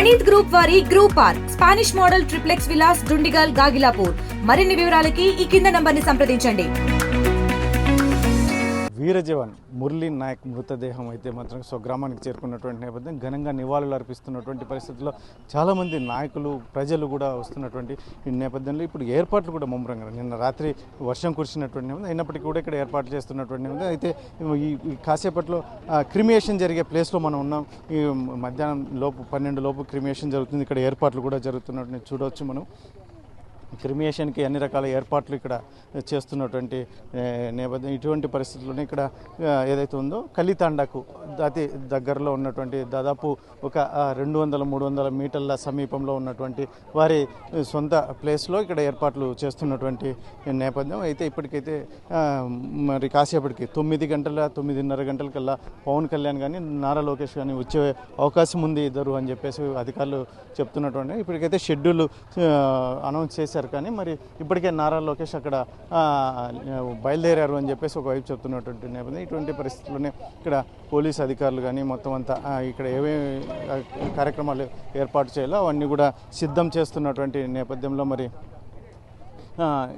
Praneeth group వారి group park Spanish model triplex Vilas Dundigal Gagillapur. మరిన్ని వివరాలకి ఈ కింద నంబర్ని సంప్రదించండి. వీర జవాన్ మురళీ నాయక్ మృతదేహం అయితే మాత్రం స్వగ్రామానికి చేరుకున్నటువంటి నేపథ్యం ఘనంగా నివాళులు అర్పిస్తున్నటువంటి పరిస్థితుల్లో చాలామంది నాయకులు ప్రజలు కూడా వస్తున్నటువంటి ఈ నేపథ్యంలో ఇప్పుడు ఏర్పాట్లు కూడా ముమ్మరంగా నిన్న రాత్రి వర్షం కురిసినటువంటి నేపథ్యం అయినప్పటికీ కూడా ఇక్కడ ఏర్పాట్లు చేస్తున్నటువంటి నేపథ్యం అయితే ఈ కాసేపట్లో క్రిమియేషన్ జరిగే ప్లేస్లో మనం ఉన్నాం. ఈ మధ్యాహ్నం లోపు 12 లోపు క్రిమియేషన్ జరుగుతుంది. ఇక్కడ ఏర్పాట్లు కూడా జరుగుతున్నట్టు చూడవచ్చు. మనం క్రిమియేషన్కి అన్ని రకాల ఏర్పాట్లు ఇక్కడ చేస్తున్నటువంటి నేపథ్యం. ఇటువంటి పరిస్థితుల్లోనే ఇక్కడ ఏదైతే ఉందో కలితాండాకు అతి దగ్గరలో ఉన్నటువంటి దాదాపు ఒక 200-300 మీటర్ల సమీపంలో ఉన్నటువంటి వారి సొంత ప్లేస్లో ఇక్కడ ఏర్పాట్లు చేస్తున్నటువంటి నేపథ్యం. అయితే ఇప్పటికైతే మరి కాసేపటికి 9:30 గంటలకల్లా పవన్ కళ్యాణ్ కానీ నారా లోకేష్ కానీ వచ్చే అవకాశం ఉంది ఇద్దరు అని చెప్పేసి అధికారులు చెప్తున్నటువంటి. ఇప్పటికైతే షెడ్యూల్ అనౌన్స్ చేశారు కానీ మరి ఇప్పటికే నారా లోకేష్ అక్కడ బయలుదేరారు అని చెప్పేసి ఒకవైపు చెప్తున్నటువంటి నేపథ్యం. ఇటువంటి పరిస్థితుల్లోనే ఇక్కడ పోలీస్ అధికారులు కానీ మొత్తం అంతా ఇక్కడ ఏమేమి కార్యక్రమాలు ఏర్పాటు చేయాలో అవన్నీ కూడా సిద్ధం చేస్తున్నటువంటి నేపథ్యంలో మరి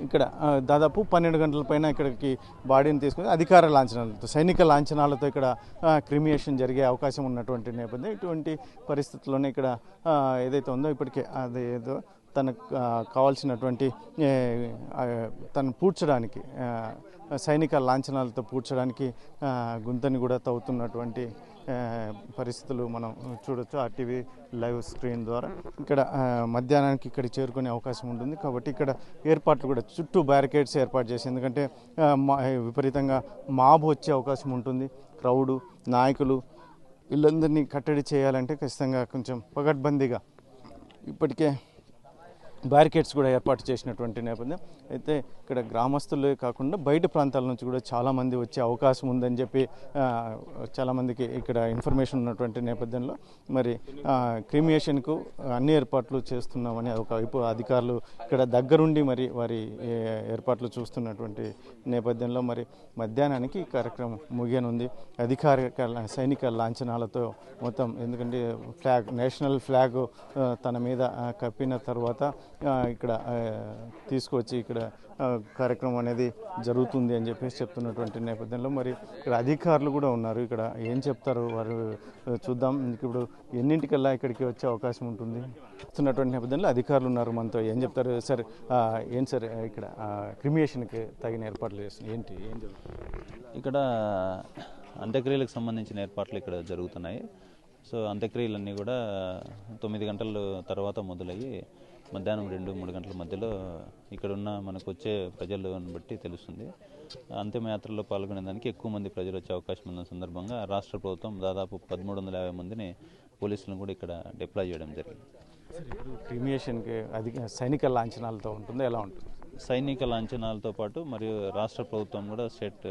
ఇక్కడ దాదాపు 12 గంటల పైన ఇక్కడికి బాడీని తీసుకుని అధికార లాంఛనాలతో సైనిక లాంఛనాలతో ఇక్కడ క్రిమియేషన్ జరిగే అవకాశం ఉన్నటువంటి నేపథ్యం. ఇటువంటి పరిస్థితుల్లోనే ఇక్కడ ఏదైతే ఉందో ఇప్పటికే అదేదో తనకు కావాల్సినటువంటి తను పూడ్చడానికి సైనిక లాంఛనాలతో పూడ్చడానికి గుంతని కూడా తవ్వుతున్నటువంటి పరిస్థితులు మనం చూడొచ్చు ఆర్టీవీ లైవ్ స్క్రీన్ ద్వారా. ఇక్కడ మధ్యాహ్నానికి ఇక్కడ చేరుకునే అవకాశం ఉంటుంది కాబట్టి ఇక్కడ ఏర్పాట్లు కూడా చుట్టూ బ్యారికేడ్స్ ఏర్పాటు చేసి, ఎందుకంటే విపరీతంగా మాబ్ వచ్చే అవకాశం ఉంటుంది. క్రౌడు నాయకులు వీళ్ళందరినీ కట్టడి చేయాలంటే ఖచ్చితంగా కొంచెం పగడ్బందీగా ఇప్పటికే బ్యారికేడ్స్ కూడా ఏర్పాటు చేసినటువంటి నేపథ్యం. అయితే ఇక్కడ గ్రామస్తులే కాకుండా బయట ప్రాంతాల నుంచి కూడా చాలామంది వచ్చే అవకాశం ఉందని చెప్పి చాలామందికి ఇక్కడ ఇన్ఫర్మేషన్ ఉన్నటువంటి నేపథ్యంలో మరి క్రిమియేషన్కు అన్ని ఏర్పాట్లు చేస్తున్నామని ఒకవైపు అధికారులు ఇక్కడ దగ్గరుండి మరి వారి ఏర్పాట్లు చూస్తున్నటువంటి నేపథ్యంలో మరి మధ్యాహ్నానికి ఈ కార్యక్రమం ముగియనుంది. అధికారిక సైనిక లాంఛనాలతో మొత్తం, ఎందుకంటే నేషనల్ ఫ్లాగ్ తన మీద కప్పిన తర్వాత ఇక్కడ తీసుకొచ్చి ఇక్కడ కార్యక్రమం అనేది జరుగుతుంది అని చెప్పేసి చెప్తున్నటువంటి నేపథ్యంలో మరి ఇక్కడ అధికారులు కూడా ఉన్నారు. ఇక్కడ ఏం చెప్తారు వారు చూద్దాం. ఇప్పుడు ఎన్నింటికల్లా ఇక్కడికి వచ్చే అవకాశం ఉంటుంది చెప్తున్నటువంటి నేపథ్యంలో అధికారులు ఉన్నారు మనతో. ఏం చెప్తారు సార్? ఏం సార్ ఇక్కడ క్రిమియేషన్కి తగిన ఏర్పాట్లు చేస్తున్నారు ఏంటి ఏం జరుగుతుంది ఇక్కడ? అంత్యక్రియలకు సంబంధించిన ఏర్పాట్లు ఇక్కడ జరుగుతున్నాయి. సో అంత్యక్రియలన్నీ కూడా 9 గంటల తర్వాత మొదలయ్యి మధ్యాహ్నం 2-3 గంటల మధ్యలో ఇక్కడున్న మనకు వచ్చే ప్రజలను బట్టి తెలుస్తుంది. అంతిమయాత్రలో పాల్గొనేదానికి ఎక్కువ మంది ప్రజలు వచ్చే అవకాశం ఉన్న సందర్భంగా రాష్ట్ర ప్రభుత్వం దాదాపు 1350 మందిని పోలీసులను కూడా ఇక్కడ డిప్లాయ్ చేయడం జరిగింది. క్రిమియేషన్కి సైనిక లాంఛనాలతో ఉంటుంది, ఎలా ఉంటుంది? సైనిక లాంఛనాలతో పాటు మరియు రాష్ట్ర ప్రభుత్వం కూడా స్టేట్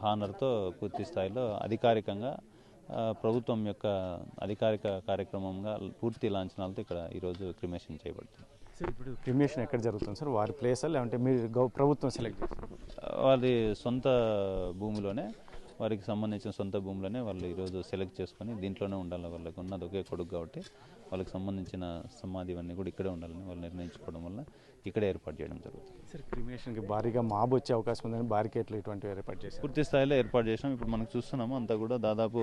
హానర్తో పూర్తి స్థాయిలో అధికారికంగా ప్రభుత్వం యొక్క అధికారిక కార్యక్రమంగా పూర్తి లాంఛనాలతో ఇక్కడ ఈరోజు క్రిమియేషన్ చేయబడుతుంది. సార్ ఇప్పుడు క్రిమియేషన్ ఎక్కడ జరుగుతుంది సార్? వారి ప్లేసా లేదంటే మీరు ప్రభుత్వం సెలెక్ట్ చేస్తారు? వారి సొంత భూమిలోనే, వారికి సంబంధించిన సొంత భూమిలోనే వాళ్ళు ఈరోజు సెలెక్ట్ చేసుకొని దీంట్లోనే ఉండాలి. వాళ్ళకి ఉన్నది ఒకే కొడుకు కాబట్టి వాళ్ళకి సంబంధించిన సమాధి ఇవన్నీ కూడా ఇక్కడే ఉండాలని వాళ్ళు నిర్ణయించుకోవడం వల్ల ఇక్కడే ఏర్పాటు చేయడం జరుగుతుంది. సార్ క్రిమియేషన్కి భారీగా మాబ్ వచ్చే అవకాశం ఉందని బారికేట్లు ఇటువంటివి ఏర్పాటు చేసి పూర్తి స్థాయిలో ఏర్పాటు చేసినాం. ఇప్పుడు మనకు చూస్తున్నాము అంతా కూడా దాదాపు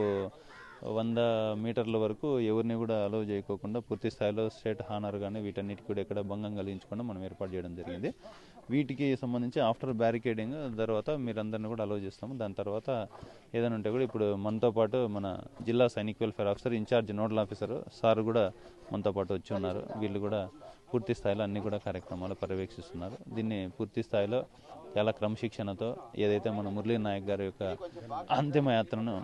100 మీటర్ల వరకు ఎవరిని కూడా అలౌ చేయకోకుండా పూర్తి స్థాయిలో స్టేట్ హానర్ కానీ వీటన్నిటికి కూడా ఎక్కడ భంగం కలిగించకుండా మనం ఏర్పాటు చేయడం జరిగింది. వీటికి సంబంధించి ఆఫ్టర్ బ్యారికేడింగ్ తర్వాత మీరందరినీ కూడా అలౌ చేస్తాము. దాని తర్వాత ఏదైనా ఉంటే కూడా ఇప్పుడు మనతో పాటు మన జిల్లా Sainik welfare officer in-charge nodal officer sir కూడా మనతో పాటు వచ్చి ఉన్నారు. వీళ్ళు కూడా పూర్తి స్థాయిలో అన్ని కూడా కార్యక్రమాలు పర్యవేక్షిస్తున్నారు. దీన్ని పూర్తి స్థాయిలో చాలా క్రమశిక్షణతో ఏదైతే మన మురళీ నాయక్ గారి యొక్క అంతిమయాత్రను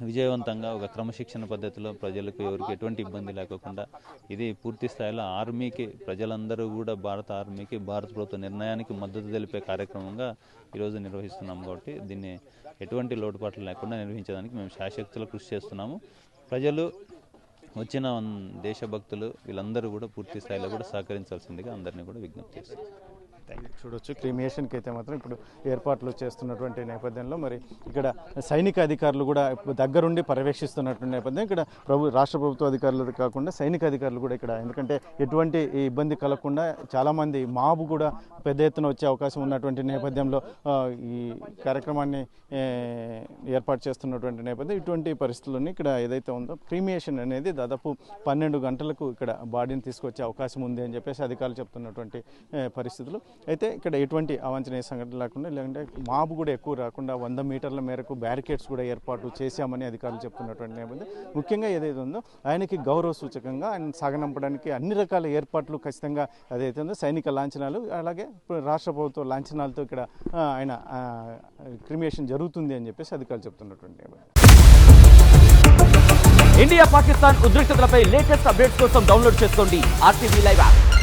విజయవంతంగా ఒక క్రమశిక్షణ పద్ధతిలో ప్రజలకు ఎవరికి ఎటువంటి ఇబ్బంది లేకుండా ఇది పూర్తి స్థాయిలో ఆర్మీకి ప్రజలందరూ కూడా భారత ఆర్మీకి భారత ప్రభుత్వ నిర్ణయానికి మద్దతు తెలిపే కార్యక్రమంగా ఈరోజు నిర్వహిస్తున్నాము. కాబట్టి దీన్ని ఎటువంటి లోటుపాట్లు లేకుండా నిర్వహించడానికి మేము శాయశక్తులు కృషి చేస్తున్నాము. ప్రజలు వచ్చిన దేశభక్తులు వీళ్ళందరూ కూడా పూర్తి స్థాయిలో కూడా సహకరించాల్సిందిగా అందరినీ కూడా విజ్ఞప్తి చేస్తున్నారు. చూడొచ్చు క్రిమియేషన్కి అయితే మాత్రం ఇప్పుడు ఏర్పాట్లు చేస్తున్నటువంటి నేపథ్యంలో మరి ఇక్కడ సైనిక అధికారులు కూడా దగ్గరుండి పర్యవేక్షిస్తున్నటువంటి నేపథ్యం ఇక్కడ రాష్ట్ర ప్రభుత్వ అధికారులు కాకుండా సైనిక అధికారులు కూడా ఇక్కడ, ఎందుకంటే ఎటువంటి ఇబ్బంది కలగకుండా చాలామంది మాబు కూడా పెద్ద ఎత్తున వచ్చే అవకాశం ఉన్నటువంటి నేపథ్యంలో ఈ కార్యక్రమాన్ని ఏర్పాటు చేస్తున్నటువంటి నేపథ్యం. ఇటువంటి పరిస్థితుల్లోని ఇక్కడ ఏదైతే ఉందో క్రిమియేషన్ అనేది దాదాపు 12 గంటలకు ఇక్కడ బాడీని తీసుకొచ్చే అవకాశం ఉంది అని చెప్పేసి అధికారులు చెప్తున్నటువంటి పరిస్థితులు. అయితే ఇక్కడ ఎటువంటి అవాంఛనీయ సంఘటన లేకుండా, లేదంటే మాబు కూడా ఎక్కువ రాకుండా 100 మీటర్ల మేరకు బ్యారికేడ్స్ కూడా ఏర్పాటు చేశామని అధికారులు చెప్తున్నటువంటి నేపథ్యం. ముఖ్యంగా ఏదైతే ఉందో ఆయనకి గౌరవ సూచకంగా ఆయన సాగనంపడానికి అన్ని రకాల ఏర్పాట్లు ఖచ్చితంగా అదైతే ఉందో సైనిక లాంఛనాలు, అలాగే రాష్ట్ర ప్రభుత్వ లాంఛనాలతో ఇక్కడ ఆయన క్రిమియేషన్ జరుగుతుంది అని చెప్పేసి అధికారులు చెప్తున్నటువంటి నేపథ్యం. ఇండియా పాకిస్తాన్ ఉద్రిక్తతలపై లేటెస్ట్ అప్డేట్స్ కోసం డౌన్లోడ్ చేసుకోండి RTV లైవ్ యాప్.